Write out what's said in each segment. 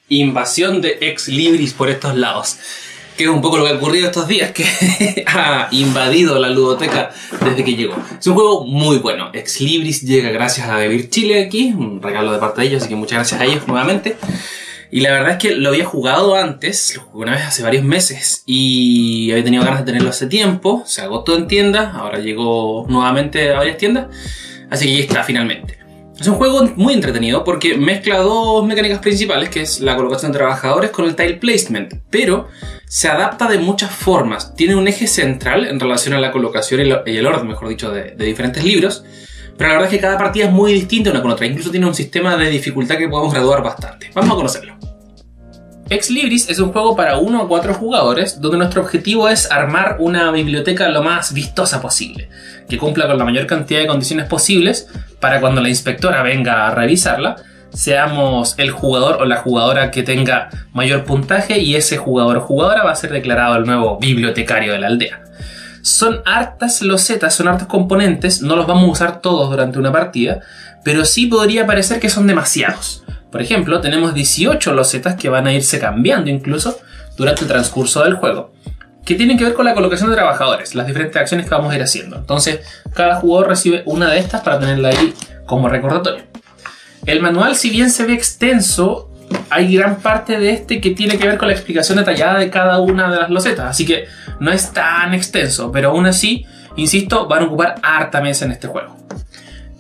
Invasión de Ex Libris por estos lados, que es un poco lo que ha ocurrido estos días, que ha invadido la ludoteca desde que llegó. Es un juego muy bueno. Ex Libris llega gracias a Devir Chile aquí, un regalo de parte de ellos, así que muchas gracias a ellos nuevamente. Y la verdad es que lo había jugado antes, lo jugué una vez hace varios meses y había tenido ganas de tenerlo hace tiempo. Se agotó en tiendas, ahora llegó nuevamente a varias tiendas, así que ya está finalmente. Es un juego muy entretenido porque mezcla dos mecánicas principales, que es la colocación de trabajadores con el tile placement, pero se adapta de muchas formas. Tiene un eje central en relación a la colocación y el orden, mejor dicho, de diferentes libros, pero la verdad es que cada partida es muy distinta una con otra. Incluso tiene un sistema de dificultad que podemos graduar bastante. Vamos a conocerlo. Ex Libris es un juego para 1 a 4 jugadores, donde nuestro objetivo es armar una biblioteca lo más vistosa posible, que cumpla con la mayor cantidad de condiciones posibles para cuando la inspectora venga a revisarla, seamos el jugador o la jugadora que tenga mayor puntaje y ese jugador o jugadora va a ser declarado el nuevo bibliotecario de la aldea. Son hartas losetas, son hartos componentes, no los vamos a usar todos durante una partida, pero sí podría parecer que son demasiados. Por ejemplo, tenemos 18 losetas que van a irse cambiando incluso durante el transcurso del juego, que tienen que ver con la colocación de trabajadores, las diferentes acciones que vamos a ir haciendo. Entonces, cada jugador recibe una de estas para tenerla ahí como recordatorio. El manual, si bien se ve extenso, hay gran parte de este que tiene que ver con la explicación detallada de cada una de las losetas, así que no es tan extenso, pero aún así, insisto, van a ocupar harta mesa en este juego.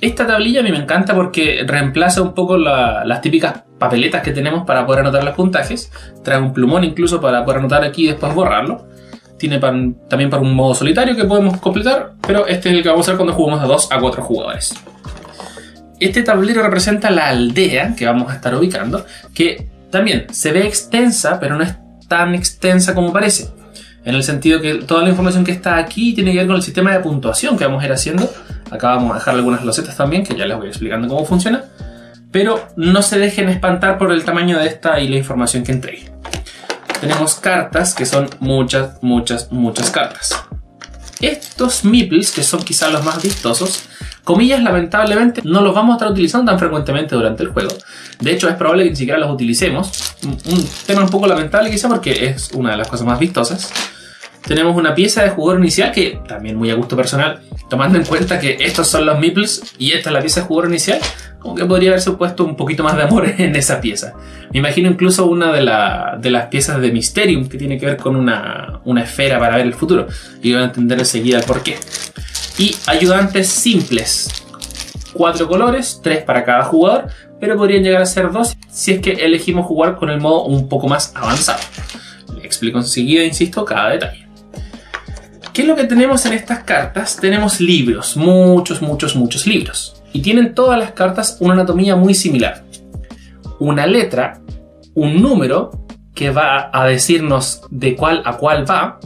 Esta tablilla a mí me encanta porque reemplaza un poco las típicas papeletas que tenemos para poder anotar los puntajes. Trae un plumón incluso para poder anotar aquí y después borrarlo. Tiene también para un modo solitario que podemos completar, pero este es el que vamos a usar cuando jugamos de 2 a 4 jugadores. Este tablero representa la aldea que vamos a estar ubicando, que también se ve extensa, pero no es tan extensa como parece. En el sentido que toda la información que está aquí tiene que ver con el sistema de puntuación que vamos a ir haciendo. Acá vamos a dejar algunas losetas también, que ya les voy explicando cómo funciona. Pero no se dejen espantar por el tamaño de esta y la información que entregue. Tenemos cartas, que son muchas cartas. Estos meeples, que son quizás los más vistosos, comillas, lamentablemente no los vamos a estar utilizando tan frecuentemente durante el juego. De hecho, es probable que ni siquiera los utilicemos. Un tema un poco lamentable quizá porque es una de las cosas más vistosas. Tenemos una pieza de jugador inicial que también muy a gusto personal, tomando en cuenta que estos son los meeples y esta es la pieza de jugador inicial, como que podría haberse puesto un poquito más de amor en esa pieza. Me imagino incluso una de las piezas de Mysterium que tiene que ver con una esfera para ver el futuro, y van a entender enseguida el porqué. Y ayudantes simples, 4 colores, 3 para cada jugador, pero podrían llegar a ser 2 si es que elegimos jugar con el modo un poco más avanzado. Le explico enseguida, insisto, cada detalle. ¿Qué es lo que tenemos en estas cartas? Tenemos libros, muchos libros. Y tienen todas las cartas una anatomía muy similar. Una letra, un número que va a decirnos de cuál a cuál va,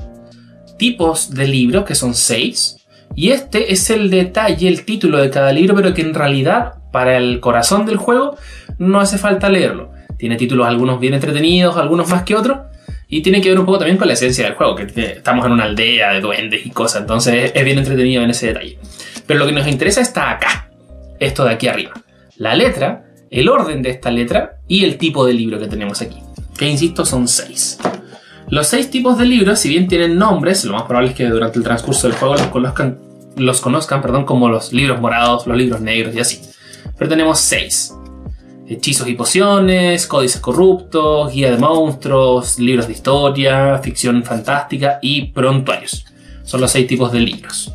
tipos de libros que son 6, y este es el detalle, el título de cada libro, pero que en realidad para el corazón del juego no hace falta leerlo. Tiene títulos algunos bien entretenidos, algunos más que otros, y tiene que ver un poco también con la esencia del juego, que estamos en una aldea de duendes y cosas, entonces es bien entretenido en ese detalle. Pero lo que nos interesa está acá, esto de aquí arriba. La letra, el orden de esta letra y el tipo de libro que tenemos aquí, que insisto son 6. Los 6 tipos de libros, si bien tienen nombres, lo más probable es que durante el transcurso del juego los conozcan, como los libros morados, los libros negros y así. Pero tenemos 6. Hechizos y pociones, códices corruptos, guía de monstruos, libros de historia, ficción fantástica y prontuarios. Son los 6 tipos de libros.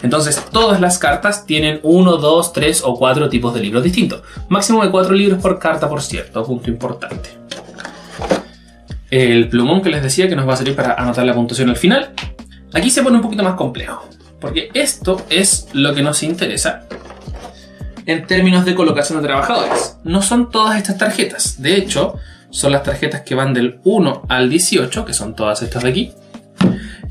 Entonces todas las cartas tienen 1, 2, 3 o 4 tipos de libros distintos. Máximo de 4 libros por carta, por cierto, punto importante. El plumón que les decía que nos va a servir para anotar la puntuación al final. Aquí se pone un poquito más complejo, porque esto es lo que nos interesa en términos de colocación de trabajadores. No son todas estas tarjetas. De hecho, son las tarjetas que van del 1 al 18, que son todas estas de aquí.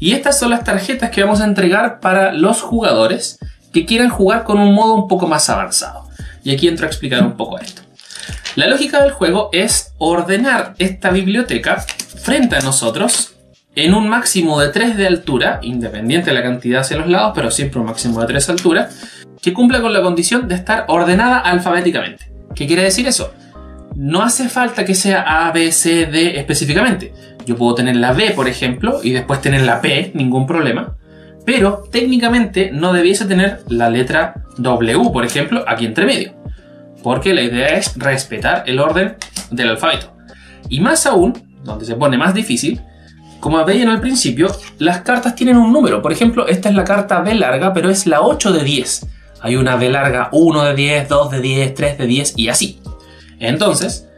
Y estas son las tarjetas que vamos a entregar para los jugadores que quieran jugar con un modo un poco más avanzado. Y aquí entro a explicar un poco esto. La lógica del juego es ordenar esta biblioteca frente a nosotros en un máximo de 3 de altura, independiente de la cantidad hacia los lados, pero siempre un máximo de 3 de altura, que cumpla con la condición de estar ordenada alfabéticamente. ¿Qué quiere decir eso? No hace falta que sea A, B, C, D específicamente. Yo puedo tener la B, por ejemplo, y después tener la P, ningún problema. Pero técnicamente no debiese tener la letra W, por ejemplo, aquí entre medio. Porque la idea es respetar el orden del alfabeto. Y más aún, donde se pone más difícil, como veían al principio, las cartas tienen un número. Por ejemplo, esta es la carta B larga, pero es la 8 de 10. Hay una B larga 1 de 10, 2 de 10, 3 de 10 y así. Entonces,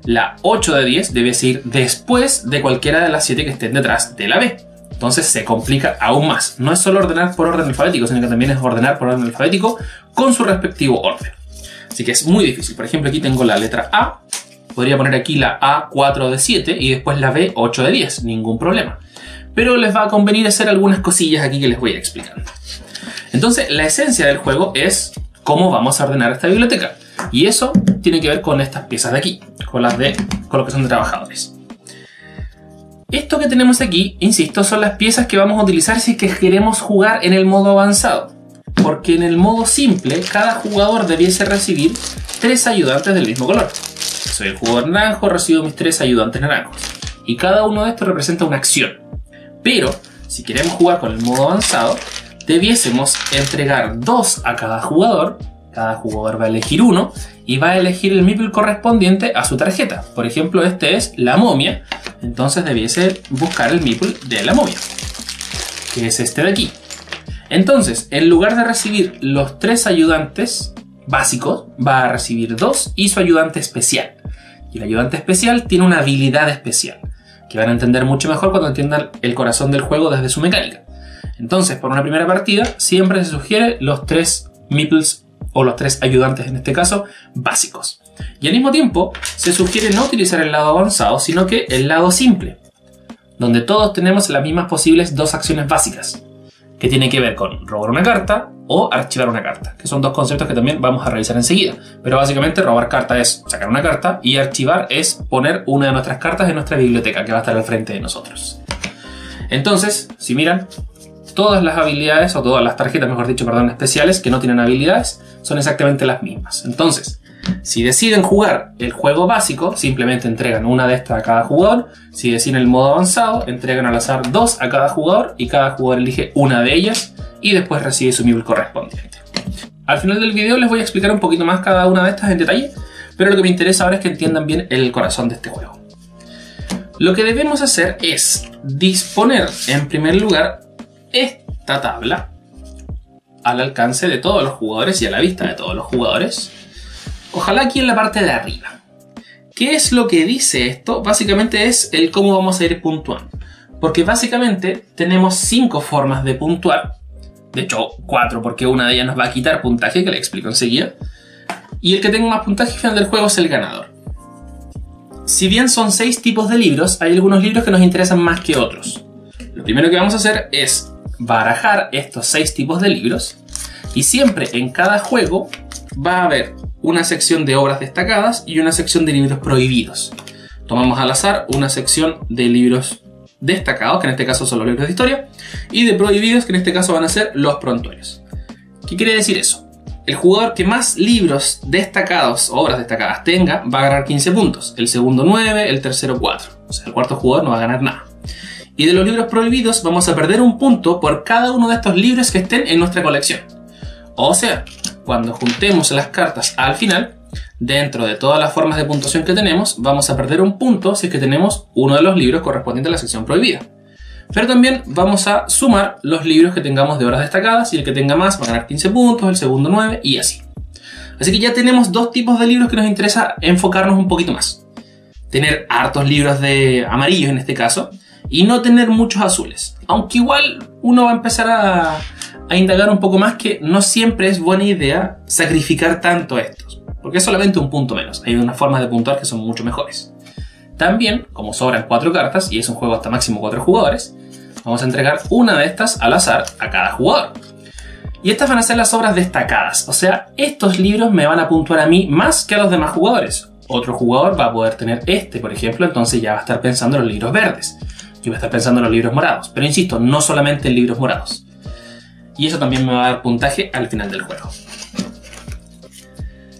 la 8 de 10 debe ir después de cualquiera de las 7 que estén detrás de la B. Entonces se complica aún más. No es solo ordenar por orden alfabético, sino que también es ordenar por orden alfabético con su respectivo orden. Así que es muy difícil. Por ejemplo, aquí tengo la letra A. Podría poner aquí la A 4 de 7 y después la B 8 de 10. Ningún problema. Pero les va a convenir hacer algunas cosillas aquí que les voy a ir explicando. Entonces, la esencia del juego es cómo vamos a ordenar esta biblioteca. Y eso tiene que ver con estas piezas de aquí, con las de colocación de trabajadores. Esto que tenemos aquí, insisto, son las piezas que vamos a utilizar si que queremos jugar en el modo avanzado. Porque en el modo simple, cada jugador debiese recibir 3 ayudantes del mismo color. Soy el jugador naranjo, recibo mis 3 ayudantes naranjos. Y cada uno de estos representa una acción. Pero, si queremos jugar con el modo avanzado, debiésemos entregar 2 a cada jugador. Cada jugador va a elegir uno y va a elegir el meeple correspondiente a su tarjeta. Por ejemplo, este es la momia. Entonces debiese buscar el meeple de la momia, que es este de aquí. Entonces, en lugar de recibir los 3 ayudantes básicos, va a recibir 2 y su ayudante especial. Y el ayudante especial tiene una habilidad especial, que van a entender mucho mejor cuando entiendan el corazón del juego desde su mecánica. Entonces, por una primera partida, siempre se sugiere los 3 meeples, o los 3 ayudantes en este caso, básicos. Y al mismo tiempo, se sugiere no utilizar el lado avanzado, sino que el lado simple, donde todos tenemos las mismas posibles 2 acciones básicas, que tiene que ver con robar una carta o archivar una carta, que son 2 conceptos que también vamos a revisar enseguida. Pero básicamente robar carta es sacar una carta y archivar es poner una de nuestras cartas en nuestra biblioteca, que va a estar al frente de nosotros. Entonces, si miran, todas las habilidades, o todas las tarjetas, mejor dicho, perdón, especiales que no tienen habilidades, son exactamente las mismas. Entonces, si deciden jugar el juego básico, simplemente entregan una de estas a cada jugador. Si deciden el modo avanzado, entregan al azar 2 a cada jugador y cada jugador elige una de ellas y después recibe su meeple correspondiente. Al final del video les voy a explicar un poquito más cada una de estas en detalle, pero lo que me interesa ahora es que entiendan bien el corazón de este juego. Lo que debemos hacer es disponer en primer lugar esta tabla al alcance de todos los jugadores y a la vista de todos los jugadores. Ojalá aquí en la parte de arriba. ¿Qué es lo que dice esto? Básicamente es el cómo vamos a ir puntuando. Porque básicamente tenemos 5 formas de puntuar. De hecho, 4, porque una de ellas nos va a quitar puntaje, que le explico enseguida. Y el que tenga más puntaje al final del juego es el ganador. Si bien son 6 tipos de libros, hay algunos libros que nos interesan más que otros. Lo primero que vamos a hacer es barajar estos 6 tipos de libros. Y siempre en cada juego va a haber una sección de obras destacadas y una sección de libros prohibidos. Tomamos al azar una sección de libros destacados, que en este caso son los libros de historia, y de prohibidos, que en este caso van a ser los prontuarios. ¿Qué quiere decir eso? El jugador que más libros destacados, obras destacadas tenga, va a ganar 15 puntos. El segundo 9, el tercero 4. O sea, el cuarto jugador no va a ganar nada. Y de los libros prohibidos vamos a perder un punto por cada uno de estos libros que estén en nuestra colección. O sea, cuando juntemos las cartas al final, dentro de todas las formas de puntuación que tenemos, vamos a perder un punto si es que tenemos uno de los libros correspondiente a la sección prohibida. Pero también vamos a sumar los libros que tengamos de obras destacadas y el que tenga más va a ganar 15 puntos, el segundo 9 y así. Así que ya tenemos 2 tipos de libros que nos interesa enfocarnos un poquito más. Tener hartos libros de amarillos en este caso y no tener muchos azules. Aunque igual uno va a empezar a indagar un poco más que no siempre es buena idea sacrificar tanto estos, porque es solamente un punto menos. Hay unas formas de puntuar que son mucho mejores. También, como sobran 4 cartas y es un juego hasta máximo 4 jugadores, vamos a entregar una de estas al azar a cada jugador. Y estas van a ser las obras destacadas, o sea, estos libros me van a puntuar a mí más que a los demás jugadores. Otro jugador va a poder tener este, por ejemplo, entonces ya va a estar pensando en los libros verdes. Yo voy a estar pensando en los libros morados, pero insisto, no solamente en libros morados. Y eso también me va a dar puntaje al final del juego.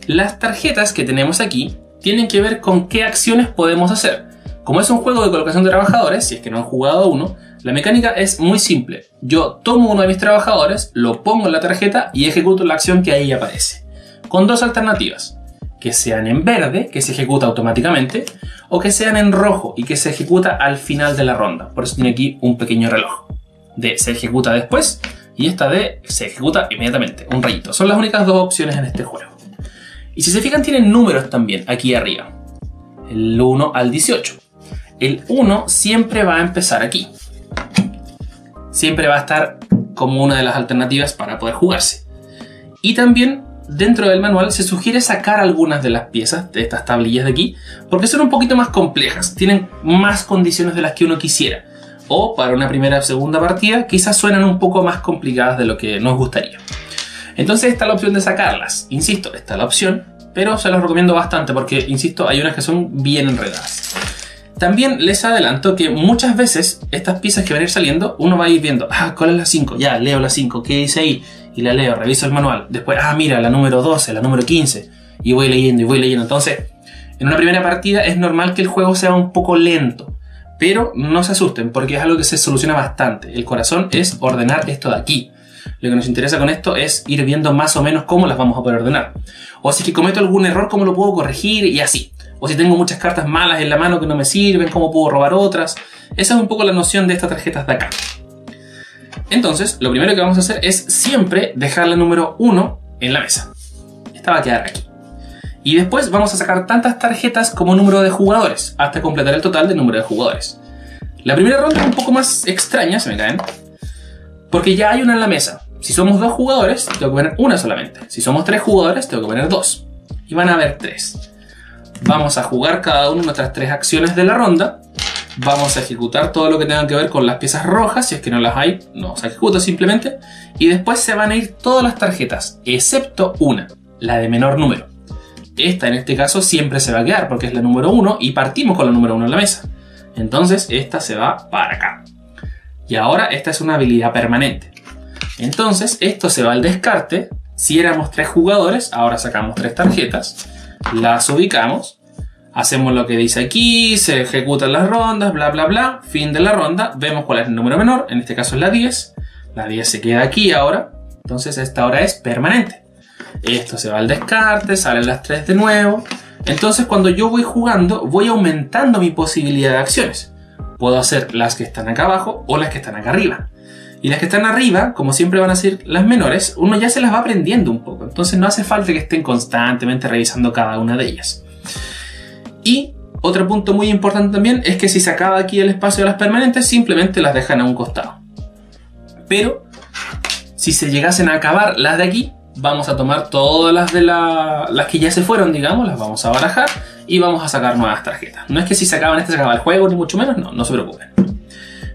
Las tarjetas que tenemos aquí tienen que ver con qué acciones podemos hacer. Como es un juego de colocación de trabajadores, si es que no han jugado uno, la mecánica es muy simple. Yo tomo uno de mis trabajadores, lo pongo en la tarjeta y ejecuto la acción que ahí aparece. Con dos alternativas. Que sean en verde, que se ejecuta automáticamente, o que sean en rojo y que se ejecuta al final de la ronda. Por eso tiene aquí un pequeño reloj. De se ejecuta después y esta de se ejecuta inmediatamente. Un rayito. Son las únicas dos opciones en este juego. Y si se fijan tienen números también aquí arriba. El 1 al 18. El 1 siempre va a empezar aquí. Siempre va a estar como una de las alternativas para poder jugarse. Y también dentro del manual se sugiere sacar algunas de las piezas de estas tablillas de aquí porque son un poquito más complejas, tienen más condiciones de las que uno quisiera. O para una primera o segunda partida quizás suenan un poco más complicadas de lo que nos gustaría. Entonces está la opción de sacarlas. Insisto, está la opción, pero se las recomiendo bastante porque, insisto, hay unas que son bien enredadas. También les adelanto que muchas veces estas piezas que van a ir saliendo, uno va a ir viendo, ¿cuál es la 5? Ya, leo la 5, ¿qué dice ahí? Y la leo, reviso el manual. Después, mira, la número 12, la número 15. Y voy leyendo y voy leyendo. Entonces, en una primera partida es normal que el juego sea un poco lento. Pero no se asusten porque es algo que se soluciona bastante. El corazón es ordenar esto de aquí. Lo que nos interesa con esto es ir viendo más o menos cómo las vamos a poder ordenar. O si es que cometo algún error, cómo lo puedo corregir y así. O si tengo muchas cartas malas en la mano que no me sirven, cómo puedo robar otras. Esa es un poco la noción de estas tarjetas de acá. Entonces, lo primero que vamos a hacer es siempre dejar la número 1 en la mesa. Esta va a quedar aquí. Y después vamos a sacar tantas tarjetas como número de jugadores, hasta completar el total de número de jugadores. La primera ronda es un poco más extraña, se me caen, porque ya hay una en la mesa. Si somos 2 jugadores, tengo que poner una solamente. Si somos 3 jugadores, tengo que poner 2. Y van a haber 3. Vamos a jugar cada uno nuestras 3 acciones de la ronda. Vamos a ejecutar todo lo que tenga que ver con las piezas rojas. Si es que no las hay, no se ejecuta simplemente. Y después se van a ir todas las tarjetas, excepto una, la de menor número. Esta en este caso siempre se va a quedar porque es la número 1 y partimos con la número 1 en la mesa. Entonces esta se va para acá. Y ahora esta es una habilidad permanente. Entonces esto se va al descarte. Si éramos 3 jugadores, ahora sacamos 3 tarjetas. Las ubicamos. Hacemos lo que dice aquí. Se ejecutan las rondas, bla bla bla. Fin de la ronda. Vemos cuál es el número menor. En este caso es la 10. La 10 se queda aquí ahora. Entonces esta ahora es permanente. Esto se va al descarte. Salen las 3 de nuevo. Entonces cuando yo voy jugando, voy aumentando mi posibilidad de acciones. Puedo hacer las que están acá abajo o las que están acá arriba. Y las que están arriba, como siempre van a ser las menores, uno ya se las va aprendiendo un poco. Entonces no hace falta que estén constantemente revisando cada una de ellas. Y otro punto muy importante también es que si se acaba aquí el espacio de las permanentes, simplemente las dejan a un costado. Pero si se llegasen a acabar las de aquí, vamos a tomar todas las que ya se fueron, digamos, las vamos a barajar y vamos a sacar nuevas tarjetas. No es que si se acaban estas se acaba el juego, ni mucho menos, no se preocupen.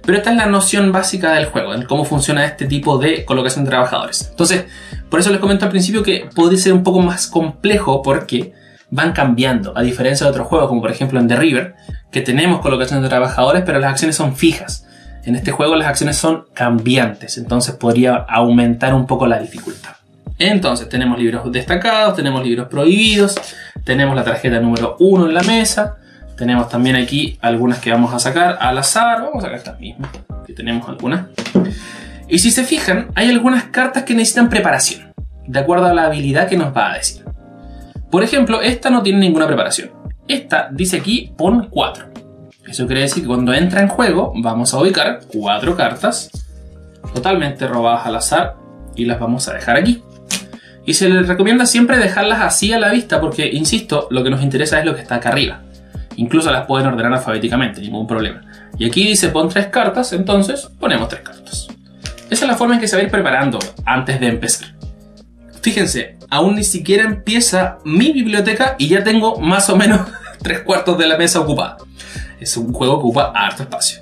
Pero esta es la noción básica del juego, en cómo funciona este tipo de colocación de trabajadores. Entonces, por eso les comento al principio que puede ser un poco más complejo porque van cambiando, a diferencia de otros juegos, como por ejemplo en The River, que tenemos colocación de trabajadores, pero las acciones son fijas. En este juego las acciones son cambiantes, entonces podría aumentar un poco la dificultad. Entonces tenemos libros destacados, tenemos libros prohibidos, tenemos la tarjeta número 1 en la mesa, tenemos también aquí algunas que vamos a sacar al azar, vamos a sacar estas mismas, que tenemos algunas. Y si se fijan, hay algunas cartas que necesitan preparación, de acuerdo a la habilidad que nos va a decir. Por ejemplo, esta no tiene ninguna preparación. Esta dice aquí, pon 4. Eso quiere decir que cuando entra en juego vamos a ubicar 4 cartas totalmente robadas al azar y las vamos a dejar aquí. Y se les recomienda siempre dejarlas así a la vista porque, insisto, lo que nos interesa es lo que está acá arriba. Incluso las pueden ordenar alfabéticamente, ningún problema. Y aquí dice pon 3 cartas, entonces ponemos 3 cartas. Esa es la forma en que se va a ir preparando antes de empezar. Fíjense, aún ni siquiera empieza mi biblioteca y ya tengo más o menos 3/4 de la mesa ocupada. Es un juego que ocupa harto espacio.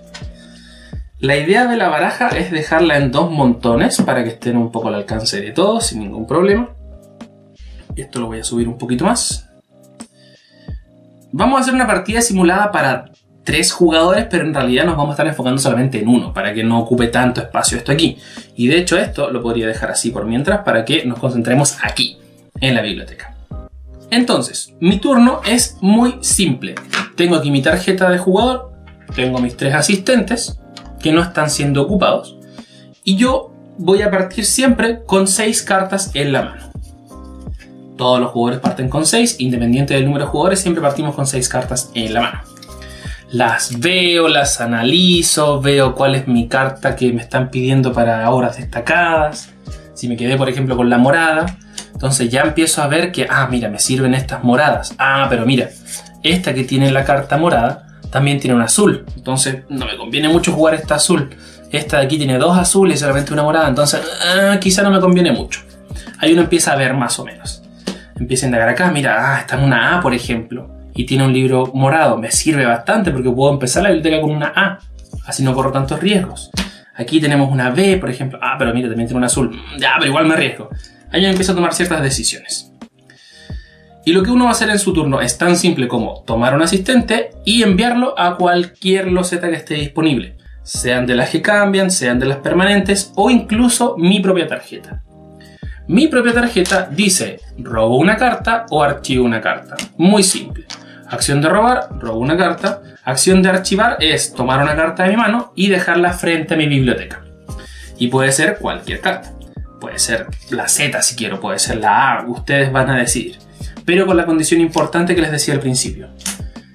La idea de la baraja es dejarla en 2 montones para que estén un poco al alcance de todos sin ningún problema. Esto lo voy a subir un poquito más. Vamos a hacer una partida simulada para 3 jugadores, pero en realidad nos vamos a estar enfocando solamente en uno para que no ocupe tanto espacio esto aquí. Y de hecho esto lo podría dejar así por mientras para que nos concentremos aquí, en la biblioteca. Entonces, mi turno es muy simple. Tengo aquí mi tarjeta de jugador, tengo mis 3 asistentes que no están siendo ocupados y yo voy a partir siempre con 6 cartas en la mano. Todos los jugadores parten con 6, independiente del número de jugadores, siempre partimos con 6 cartas en la mano. Las veo, las analizo, veo cuál es mi carta que me están pidiendo para horas destacadas. Si me quedé, por ejemplo, con la morada, entonces ya empiezo a ver que, mira, me sirven estas moradas. Pero mira, esta que tiene la carta morada también tiene un azul. Entonces no me conviene mucho jugar esta azul. Esta de aquí tiene 2 azules y solamente una morada. Entonces quizá no me conviene mucho. Ahí uno empieza a ver más o menos. Empieza a indagar acá. Mira, está en una A, por ejemplo. Y tiene un libro morado. Me sirve bastante porque puedo empezar la biblioteca con una A. Así no corro tantos riesgos. Aquí tenemos una B, por ejemplo. Pero mira, también tiene un azul. Ya, pero igual me arriesgo. Ahí empiezo a tomar ciertas decisiones. Y lo que uno va a hacer en su turno es tan simple como tomar un asistente y enviarlo a cualquier loseta que esté disponible. Sean de las que cambian, sean de las permanentes o incluso mi propia tarjeta. Mi propia tarjeta dice robo una carta o archivo una carta. Muy simple. Acción de robar, robo una carta. Acción de archivar es tomar una carta de mi mano y dejarla frente a mi biblioteca. Y puede ser cualquier carta. Puede ser la Z si quiero, puede ser la A, ustedes van a decidir. Pero con la condición importante que les decía al principio.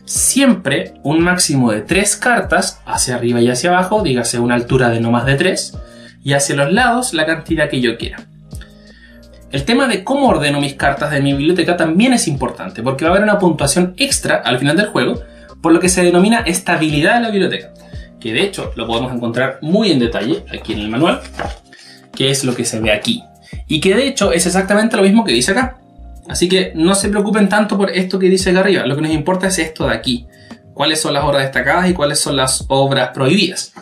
Siempre un máximo de 3 cartas hacia arriba y hacia abajo, dígase una altura de no más de 3, y hacia los lados la cantidad que yo quiera. El tema de cómo ordeno mis cartas de mi biblioteca también es importante, porque va a haber una puntuación extra al final del juego, por lo que se denomina estabilidad de la biblioteca, que de hecho lo podemos encontrar muy en detalle aquí en el manual, que es lo que se ve aquí, y que de hecho es exactamente lo mismo que dice acá. Así que no se preocupen tanto por esto que dice acá arriba, lo que nos importa es esto de aquí, cuáles son las obras destacadas y cuáles son las obras prohibidas.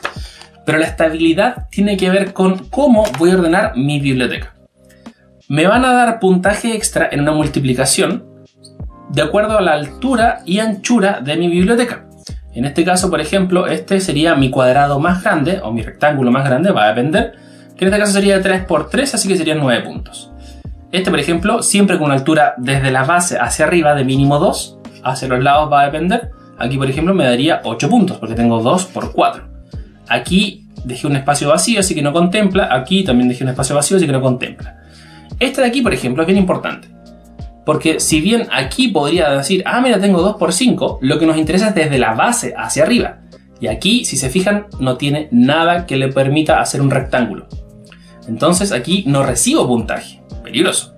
Pero la estabilidad tiene que ver con cómo voy a ordenar mi biblioteca. Me van a dar puntaje extra en una multiplicación de acuerdo a la altura y anchura de mi biblioteca. En este caso, por ejemplo, este sería mi cuadrado más grande o mi rectángulo más grande, va a depender, que en este caso sería de 3 por 3, así que serían 9 puntos. Este, por ejemplo, siempre con una altura desde la base hacia arriba de mínimo 2, hacia los lados va a depender. Aquí, por ejemplo, me daría 8 puntos porque tengo 2 por 4. Aquí dejé un espacio vacío, así que no contempla. Aquí también dejé un espacio vacío, así que no contempla. Este de aquí, por ejemplo, es bien importante. Porque si bien aquí podría decir, mira, tengo 2 por 5, lo que nos interesa es desde la base hacia arriba. Y aquí, si se fijan, no tiene nada que le permita hacer un rectángulo. Entonces aquí no recibo puntaje. Peligroso.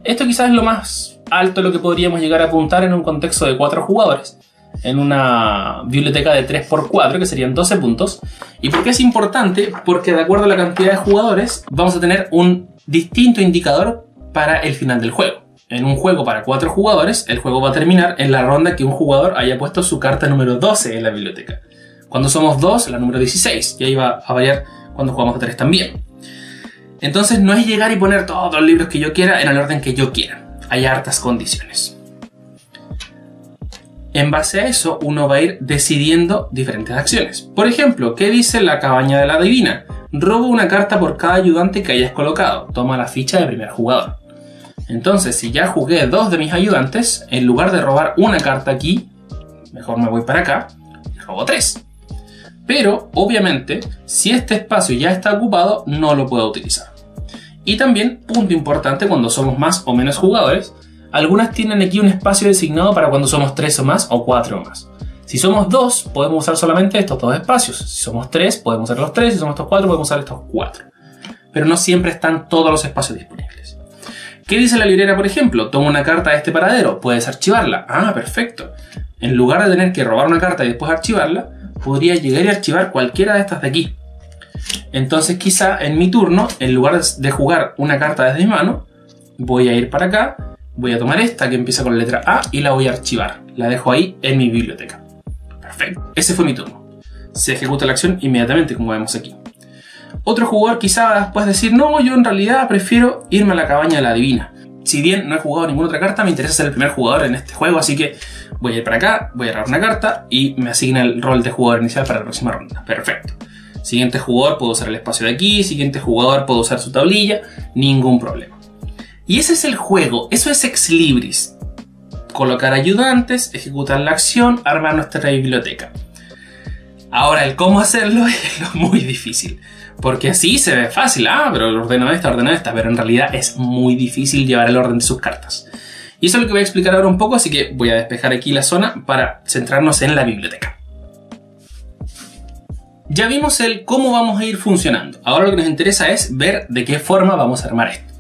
Esto quizás es lo más alto de lo que podríamos llegar a apuntar en un contexto de 4 jugadores. En una biblioteca de 3×4, que serían 12 puntos. ¿Y por qué es importante? Porque de acuerdo a la cantidad de jugadores, vamos a tener un distinto indicador para el final del juego. En un juego para 4 jugadores, el juego va a terminar en la ronda que un jugador haya puesto su carta número 12 en la biblioteca. Cuando somos 2, la número 16. Y ahí va a variar cuando jugamos a 3 también. Entonces no es llegar y poner todos los libros que yo quiera en el orden que yo quiera. Hay hartas condiciones. En base a eso, uno va a ir decidiendo diferentes acciones. Por ejemplo, ¿qué dice la cabaña de la adivina? Robo una carta por cada ayudante que hayas colocado. Toma la ficha de primer jugador. Entonces, si ya jugué 2 de mis ayudantes, en lugar de robar una carta aquí, mejor me voy para acá y robo 3. Pero, obviamente, si este espacio ya está ocupado, no lo puedo utilizar. Y también, punto importante, cuando somos más o menos jugadores, algunas tienen aquí un espacio designado para cuando somos 3 o más o 4 o más. Si somos 2, podemos usar solamente estos 2 espacios. Si somos 3, podemos usar los 3. Si somos estos 4, podemos usar estos 4. Pero no siempre están todos los espacios disponibles. ¿Qué dice la librera, por ejemplo? Toma una carta de este paradero, puedes archivarla. Ah, perfecto. En lugar de tener que robar una carta y después archivarla, podría llegar y archivar cualquiera de estas de aquí. Entonces quizá en mi turno, en lugar de jugar una carta desde mi mano, voy a ir para acá, voy a tomar esta que empieza con la letra A y la voy a archivar. La dejo ahí en mi biblioteca. Perfecto. Ese fue mi turno. Se ejecuta la acción inmediatamente, como vemos aquí. Otro jugador quizá puede decir, no, yo en realidad prefiero irme a la cabaña de la adivina. Si bien no he jugado ninguna otra carta, me interesa ser el primer jugador en este juego, así que voy a ir para acá, voy a agarrar una carta y me asigna el rol de jugador inicial para la próxima ronda. Perfecto. Siguiente jugador puedo usar el espacio de aquí, siguiente jugador puedo usar su tablilla, ningún problema. Y ese es el juego, eso es Ex Libris. Colocar ayudantes, ejecutar la acción, armar nuestra biblioteca. Ahora el cómo hacerlo es lo muy difícil. Porque así se ve fácil, pero ordeno esta, pero en realidad es muy difícil llevar el orden de sus cartas. Y eso es lo que voy a explicar ahora un poco, así que voy a despejar aquí la zona para centrarnos en la biblioteca. Ya vimos el cómo vamos a ir funcionando. Ahora lo que nos interesa es ver de qué forma vamos a armar esto.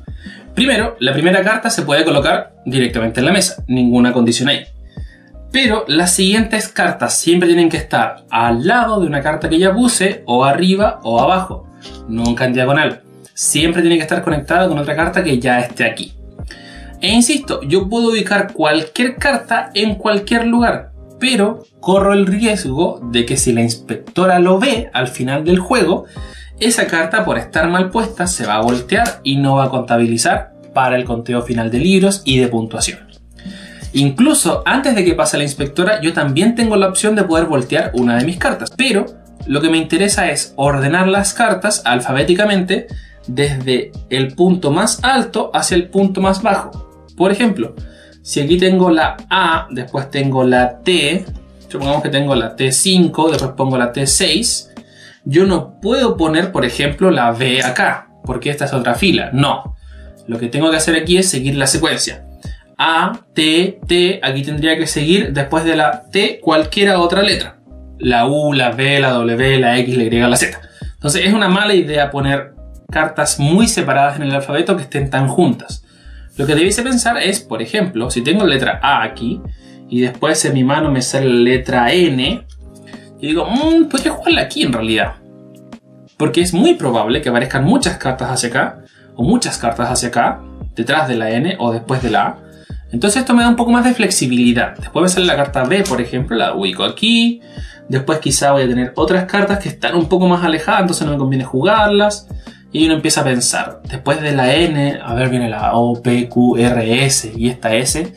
Primero, la primera carta se puede colocar directamente en la mesa, ninguna condición ahí. Pero las siguientes cartas siempre tienen que estar al lado de una carta que ya puse, o arriba o abajo. Nunca en diagonal. Siempre tiene que estar conectada con otra carta que ya esté aquí. E insisto, yo puedo ubicar cualquier carta en cualquier lugar, pero corro el riesgo de que si la inspectora lo ve al final del juego, esa carta por estar mal puesta se va a voltear y no va a contabilizar para el conteo final de libros y de puntuación. Incluso antes de que pase la inspectora, yo también tengo la opción de poder voltear una de mis cartas, pero lo que me interesa es ordenar las cartas alfabéticamente desde el punto más alto hacia el punto más bajo. Por ejemplo, si aquí tengo la A, después tengo la T, supongamos que tengo la T5, después pongo la T6, yo no puedo poner, por ejemplo, la B acá, porque esta es otra fila. No, lo que tengo que hacer aquí es seguir la secuencia. A, T, T, aquí tendría que seguir después de la T cualquiera otra letra. La U, la B, la W, la X, la Y, la Z. Entonces es una mala idea poner cartas muy separadas en el alfabeto que estén tan juntas. Lo que debiese pensar es, por ejemplo, si tengo la letra A aquí y después en mi mano me sale la letra N, y digo, podría jugarla aquí en realidad. Porque es muy probable que aparezcan muchas cartas hacia acá o muchas cartas hacia acá, detrás de la N o después de la A. Entonces esto me da un poco más de flexibilidad. Después me sale la carta B, por ejemplo, la ubico aquí. Después quizá voy a tener otras cartas que están un poco más alejadas, entonces no me conviene jugarlas. Y uno empieza a pensar, después de la N, a ver, viene la O, P, Q, R, S y esta S.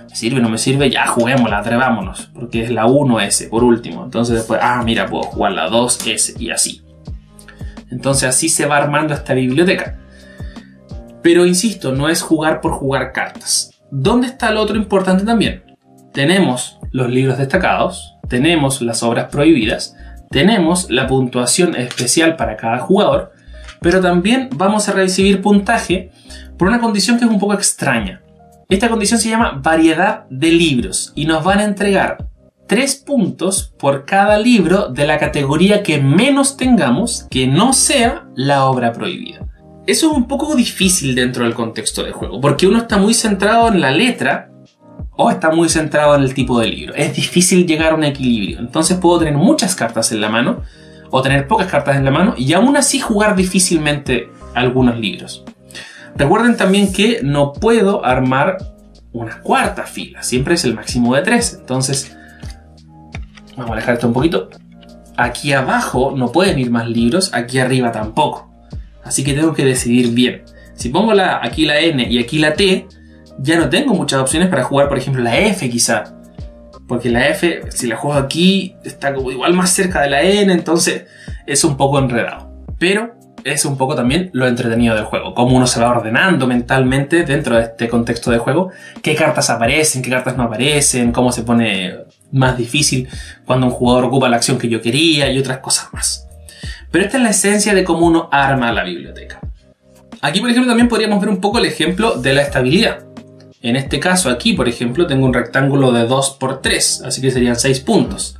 ¿Me sirve? ¿No me sirve? Ya, juguémosla, atrevámonos. Porque es la 1S por último. Entonces después, mira, puedo jugar la 2S y así. Entonces así se va armando esta biblioteca. Pero insisto, no es jugar por jugar cartas. ¿Dónde está lo otro importante también? Tenemos los libros destacados, tenemos las obras prohibidas, tenemos la puntuación especial para cada jugador, pero también vamos a recibir puntaje por una condición que es un poco extraña. Esta condición se llama variedad de libros y nos van a entregar 3 puntos por cada libro de la categoría que menos tengamos que no sea la obra prohibida. Eso es un poco difícil dentro del contexto del juego, porque uno está muy centrado en la letra o está muy centrado en el tipo de libro. Es difícil llegar a un equilibrio, entonces puedo tener muchas cartas en la mano o tener pocas cartas en la mano y aún así jugar difícilmente algunos libros. Recuerden también que no puedo armar una cuarta fila, siempre es el máximo de 3, entonces vamos a alejar esto un poquito. Aquí abajo no pueden ir más libros, aquí arriba tampoco. Así que tengo que decidir bien. Si pongo aquí la N y aquí la T, ya no tengo muchas opciones para jugar, por ejemplo, la F quizá. Porque la F, si la juego aquí, está como igual más cerca de la N, entonces es un poco enredado. Pero es un poco también lo entretenido del juego. Cómo uno se va ordenando mentalmente dentro de este contexto de juego. Qué cartas aparecen, qué cartas no aparecen, cómo se pone más difícil cuando un jugador ocupa la acción que yo quería y otras cosas más. Pero esta es la esencia de cómo uno arma la biblioteca. Aquí, por ejemplo, también podríamos ver un poco el ejemplo de la estabilidad. En este caso aquí, por ejemplo, tengo un rectángulo de 2 por 3, así que serían 6 puntos.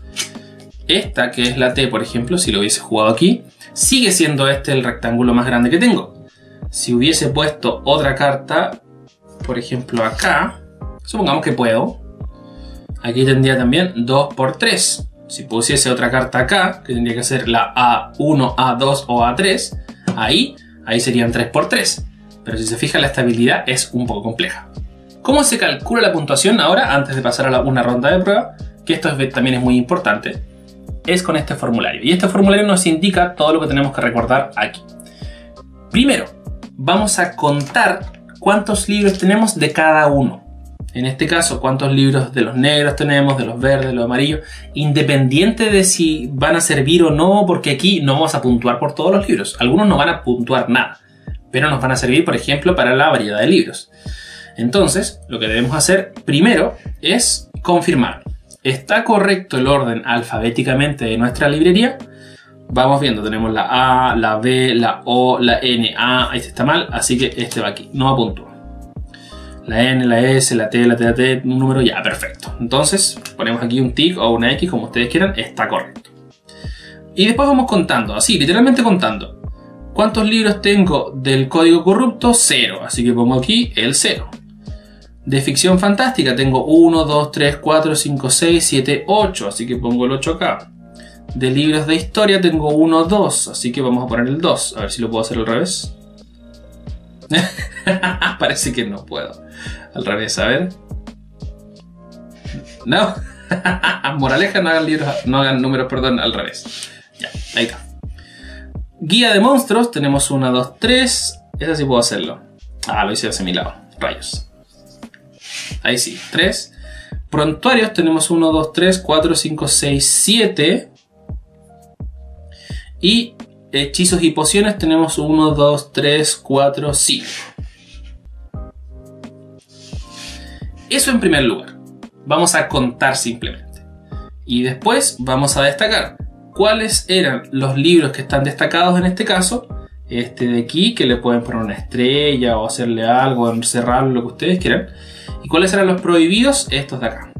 Esta, que es la T, por ejemplo, si lo hubiese jugado aquí, sigue siendo este el rectángulo más grande que tengo. Si hubiese puesto otra carta, por ejemplo acá, supongamos que puedo, aquí tendría también 2 por 3. Si pusiese otra carta acá, que tendría que ser la A1, A2 o A3, ahí serían 3 por 3. Pero si se fija, la estabilidad es un poco compleja. ¿Cómo se calcula la puntuación ahora, antes de pasar a una ronda de prueba? Que esto también es muy importante. Es con este formulario. Y este formulario nos indica todo lo que tenemos que recordar aquí. Primero, vamos a contar cuántos libros tenemos de cada uno. En este caso, cuántos libros de los negros tenemos, de los verdes, de los amarillos, independiente de si van a servir o no, porque aquí no vamos a puntuar por todos los libros. Algunos no van a puntuar nada, pero nos van a servir, por ejemplo, para la variedad de libros. Entonces, lo que debemos hacer primero es confirmar. ¿Está correcto el orden alfabéticamente de nuestra librería? Vamos viendo, tenemos la A, la B, la O, la N, A, este está mal, así que este va aquí, no apuntó. La N, la S, la T, la T, la T, un número ya, perfecto. Entonces, ponemos aquí un tic o una X, como ustedes quieran, está correcto. Y después vamos contando, así, literalmente contando. ¿Cuántos libros tengo del código corrupto? 0, así que pongo aquí el 0. De ficción fantástica tengo 1, 2, 3, 4, 5, 6, 7, 8, así que pongo el 8 acá. De libros de historia tengo 1, 2, así que vamos a poner el 2. A ver si lo puedo hacer al revés. Parece que no puedo. Al revés, a ver. No. Moraleja, no hagan números, perdón, al revés. Ya, ahí está. Guía de monstruos, tenemos 1, 2, 3. Esa sí puedo hacerlo. Ah, lo hice hacia mi lado. Rayos. Ahí sí, 3. Prontuarios tenemos 1, 2, 3, 4, 5, 6, 7. Y hechizos y pociones tenemos 1, 2, 3, 4, 5. Eso en primer lugar. Vamos a contar simplemente. Y después vamos a destacar cuáles eran los libros que están destacados en este caso. Este de aquí, que le pueden poner una estrella o hacerle algo, encerrarlo, lo que ustedes quieran. ¿Y cuáles eran los prohibidos? Estos de acá.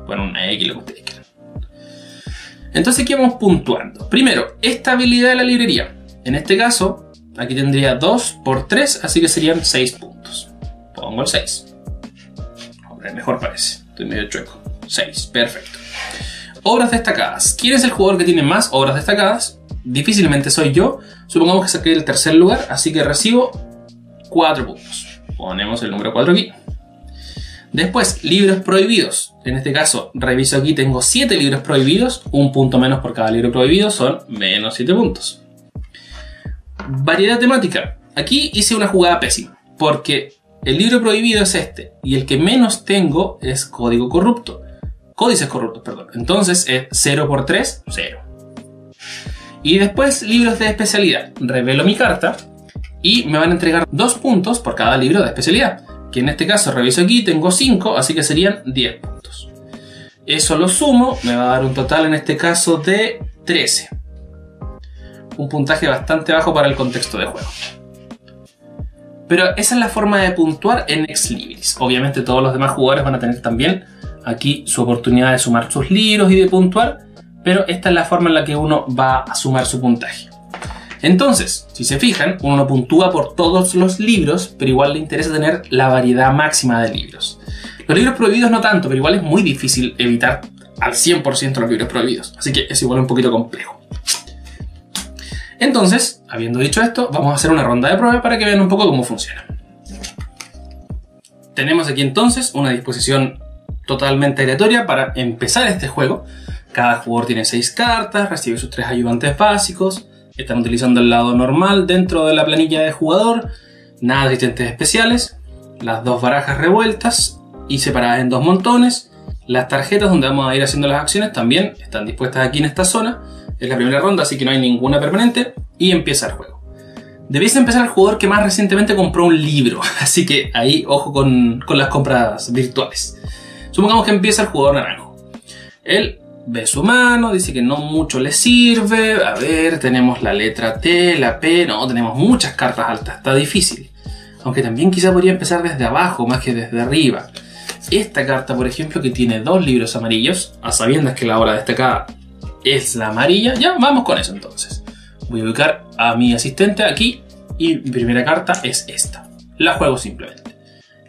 Bueno, una X, lo que ustedes quieran. Entonces aquí vamos puntuando. Primero, estabilidad de la librería. En este caso, aquí tendría 2 por 3, así que serían 6 puntos. Pongo el 6. Hombre, mejor parece. Estoy medio chueco. 6, perfecto. Obras destacadas. ¿Quién es el jugador que tiene más obras destacadas? Difícilmente soy yo. Supongamos que saqué el tercer lugar, así que recibo 4 puntos. Ponemos el número 4 aquí. Después, libros prohibidos. En este caso, reviso aquí, tengo 7 libros prohibidos. Un punto menos por cada libro prohibido son menos 7 puntos. Variedad temática. Aquí hice una jugada pésima, porque el libro prohibido es este, y el que menos tengo es código corrupto. Códices corruptos, perdón. Entonces es 0 por 3, 0. Y después, libros de especialidad. Revelo mi carta y me van a entregar 2 puntos por cada libro de especialidad. Que en este caso reviso aquí, tengo 5, así que serían 10 puntos. Eso lo sumo, me va a dar un total en este caso de 13. Un puntaje bastante bajo para el contexto de juego. Pero esa es la forma de puntuar en Ex Libris. Obviamente todos los demás jugadores van a tener también aquí su oportunidad de sumar sus libros y de puntuar, pero esta es la forma en la que uno va a sumar su puntaje. Entonces, si se fijan, uno no puntúa por todos los libros, pero igual le interesa tener la variedad máxima de libros. Los libros prohibidos no tanto, pero igual es muy difícil evitar al 100% los libros prohibidos. Así que es igual un poquito complejo. Entonces, habiendo dicho esto, vamos a hacer una ronda de prueba para que vean un poco cómo funciona. Tenemos aquí entonces una disposición totalmente aleatoria para empezar este juego. Cada jugador tiene 6 cartas, recibe sus 3 ayudantes básicos. Están utilizando el lado normal dentro de la planilla de jugador. Nada de asistentes especiales. Las 2 barajas revueltas y separadas en 2 montones. Las tarjetas donde vamos a ir haciendo las acciones también están dispuestas aquí en esta zona. Es la primera ronda, así que no hay ninguna permanente. Y empieza el juego. Debiese empezar el jugador que más recientemente compró un libro. Así que ahí ojo con las compras virtuales. Supongamos que empieza el jugador naranjo. Él ve su mano, dice que no mucho le sirve. A ver, tenemos la letra T, la P. No, tenemos muchas cartas altas, está difícil. Aunque también quizá podría empezar desde abajo más que desde arriba. Esta carta, por ejemplo, que tiene 2 libros amarillos, a sabiendas que la obra destacada es la amarilla. Ya, vamos con eso entonces. Voy a ubicar a mi asistente aquí y mi primera carta es esta. La juego simplemente.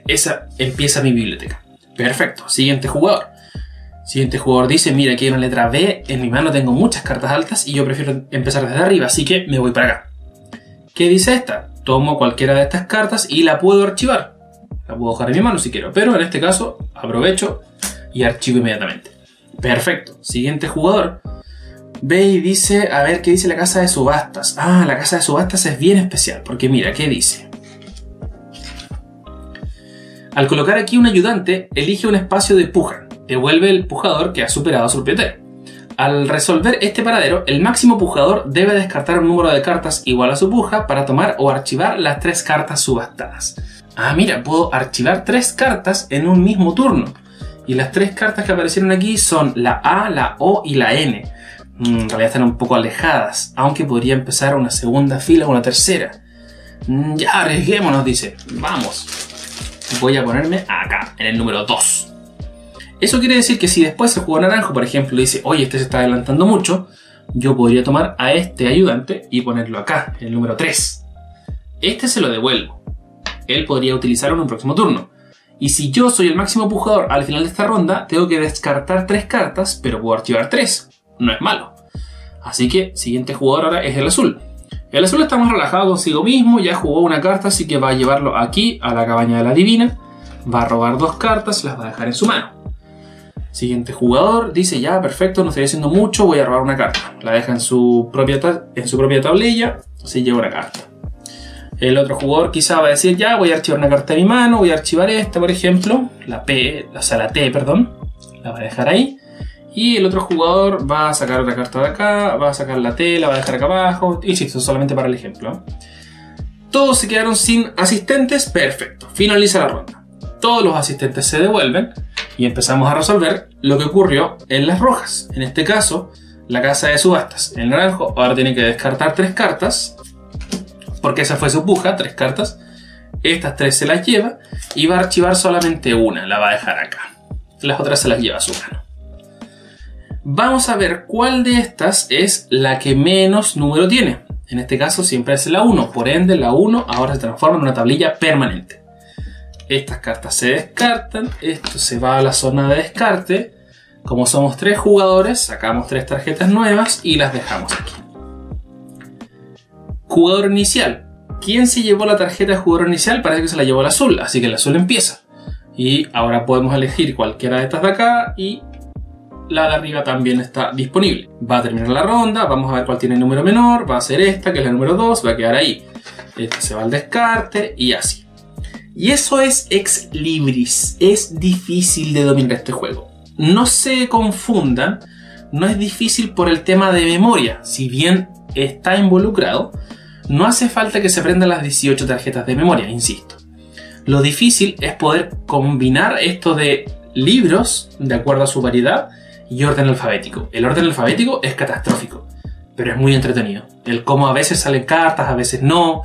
esa empieza mi biblioteca. Perfecto, siguiente jugador. Siguiente jugador dice, mira, aquí hay una letra B, en mi mano tengo muchas cartas altas y yo prefiero empezar desde arriba, así que me voy para acá. ¿Qué dice esta? Tomo cualquiera de estas cartas y la puedo archivar. La puedo dejar en mi mano si quiero, pero en este caso aprovecho y archivo inmediatamente. Perfecto, siguiente jugador. Ve y dice, a ver, ¿qué dice la casa de subastas? Ah, la casa de subastas es bien especial, porque mira, ¿qué dice? Al colocar aquí un ayudante, elige un espacio de puja. Devuelve el pujador que ha superado a su propietario. Al resolver este paradero, el máximo pujador debe descartar un número de cartas igual a su puja para tomar o archivar las 3 cartas subastadas. Ah, mira, puedo archivar 3 cartas en un mismo turno. Y las 3 cartas que aparecieron aquí son la A, la O y la N. En realidad están un poco alejadas, aunque podría empezar una segunda fila o una tercera. Ya, arriesguémonos, dice. Vamos. Voy a ponerme acá, en el número 2. Eso quiere decir que si después el jugador naranjo, por ejemplo, dice, oye, este se está adelantando mucho, yo podría tomar a este ayudante y ponerlo acá, en el número 3. Este se lo devuelvo. Él podría utilizarlo en un próximo turno. Y si yo soy el máximo pujador al final de esta ronda, tengo que descartar 3 cartas, pero puedo archivar 3. No es malo. Así que, siguiente jugador ahora es el azul. El azul está más relajado consigo mismo, ya jugó una carta, así que va a llevarlo aquí, a la cabaña de la divina. Va a robar 2 cartas, las va a dejar en su mano. Siguiente jugador dice, ya, perfecto, no estoy haciendo mucho, voy a robar una carta. La deja en su propia tablilla, así lleva una carta. El otro jugador quizá va a decir, ya, voy a archivar una carta de mi mano, voy a archivar esta, por ejemplo, la T, perdón, la va a dejar ahí. Y el otro jugador va a sacar otra carta de acá, va a sacar la T, la va a dejar acá abajo, insisto, solamente para el ejemplo. Todos se quedaron sin asistentes, perfecto, finaliza la ronda. Todos los asistentes se devuelven y empezamos a resolver lo que ocurrió en las rojas. En este caso, la casa de subastas. El naranjo ahora tiene que descartar 3 cartas, porque esa fue su puja, 3 cartas. Estas 3 se las lleva y va a archivar solamente una, la va a dejar acá. Las otras se las lleva a su mano. Vamos a ver cuál de estas es la que menos número tiene. En este caso siempre es la 1, por ende la 1 ahora se transforma en una tablilla permanente. Estas cartas se descartan, esto se va a la zona de descarte. Como somos 3 jugadores, sacamos 3 tarjetas nuevas y las dejamos aquí. Jugador inicial. ¿Quién se llevó la tarjeta de jugador inicial? Parece que se la llevó el azul, así que el azul empieza. Y ahora podemos elegir cualquiera de estas de acá y la de arriba también está disponible. Va a terminar la ronda, vamos a ver cuál tiene el número menor, va a ser esta, que es la número 2, va a quedar ahí. Esta se va al descarte y así. Y eso es Ex Libris. Es difícil de dominar este juego. No se confundan, no es difícil por el tema de memoria. Si bien está involucrado, no hace falta que se aprendan las 18 tarjetas de memoria, insisto. Lo difícil es poder combinar esto de libros de acuerdo a su variedad y orden alfabético. El orden alfabético es catastrófico, pero es muy entretenido. El cómo a veces salen cartas, a veces no.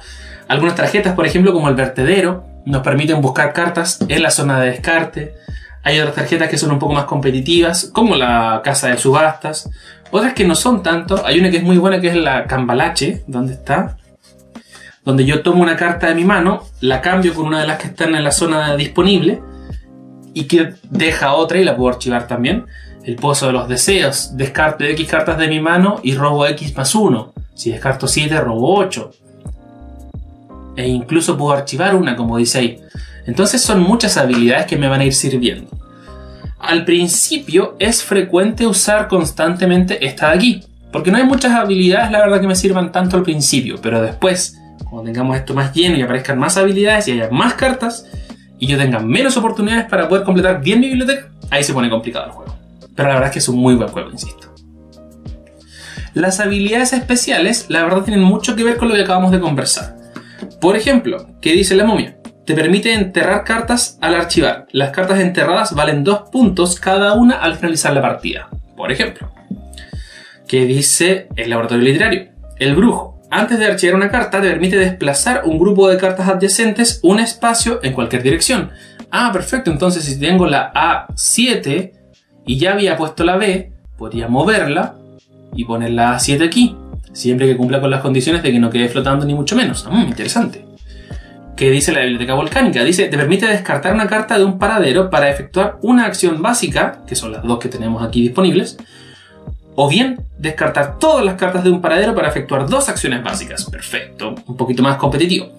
Algunas tarjetas, por ejemplo, como el vertedero, nos permiten buscar cartas en la zona de descarte. Hay otras tarjetas que son un poco más competitivas, como la casa de subastas. Otras que no son tanto. Hay una que es muy buena, que es la cambalache. ¿Dónde está? Donde yo tomo una carta de mi mano, la cambio con una de las que están en la zona disponible y que deja otra y la puedo archivar también. El pozo de los deseos. Descarto X cartas de mi mano y robo X más 1. Si descarto 7, robo 8. E incluso puedo archivar una, como dice ahí. Entonces son muchas habilidades que me van a ir sirviendo. Al principio es frecuente usar constantemente esta de aquí, porque no hay muchas habilidades, la verdad, que me sirvan tanto al principio. Pero después, cuando tengamos esto más lleno y aparezcan más habilidades y haya más cartas, y yo tenga menos oportunidades para poder completar bien mi biblioteca, ahí se pone complicado el juego. Pero la verdad es que es un muy buen juego, insisto. Las habilidades especiales, la verdad, tienen mucho que ver con lo que acabamos de conversar. Por ejemplo, ¿qué dice la momia? Te permite enterrar cartas al archivar. Las cartas enterradas valen 2 puntos cada una al finalizar la partida. Por ejemplo, ¿qué dice el laboratorio literario? El brujo. Antes de archivar una carta, te permite desplazar un grupo de cartas adyacentes un espacio en cualquier dirección. Ah, perfecto. Entonces, si tengo la A7 y ya había puesto la B, podría moverla y poner la A7 aquí. Siempre que cumpla con las condiciones de que no quede flotando ni mucho menos. Interesante. ¿Qué dice la biblioteca volcánica? Dice, te permite descartar una carta de un paradero para efectuar una acción básica, que son las dos que tenemos aquí disponibles, o bien descartar todas las cartas de un paradero para efectuar dos acciones básicas. Perfecto, un poquito más competitivo.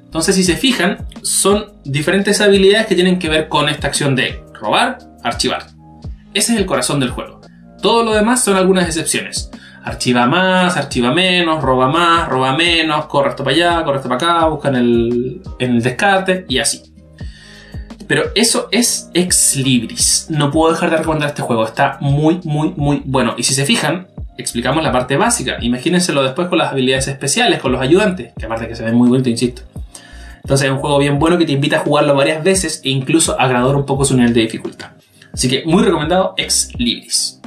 Entonces, si se fijan, son diferentes habilidades que tienen que ver con esta acción de robar, archivar. Ese es el corazón del juego. Todo lo demás son algunas excepciones. Archiva más, archiva menos, roba menos, corre esto para allá, corre esto para acá, busca en el descarte y así. Pero eso es Ex Libris. No puedo dejar de recomendar este juego. Está muy, muy, muy bueno. Y si se fijan, explicamos la parte básica. Imagínenselo después con las habilidades especiales, con los ayudantes, que aparte que se ven muy bonito, insisto. Entonces es un juego bien bueno que te invita a jugarlo varias veces e incluso a graduar un poco su nivel de dificultad. Así que muy recomendado Ex Libris.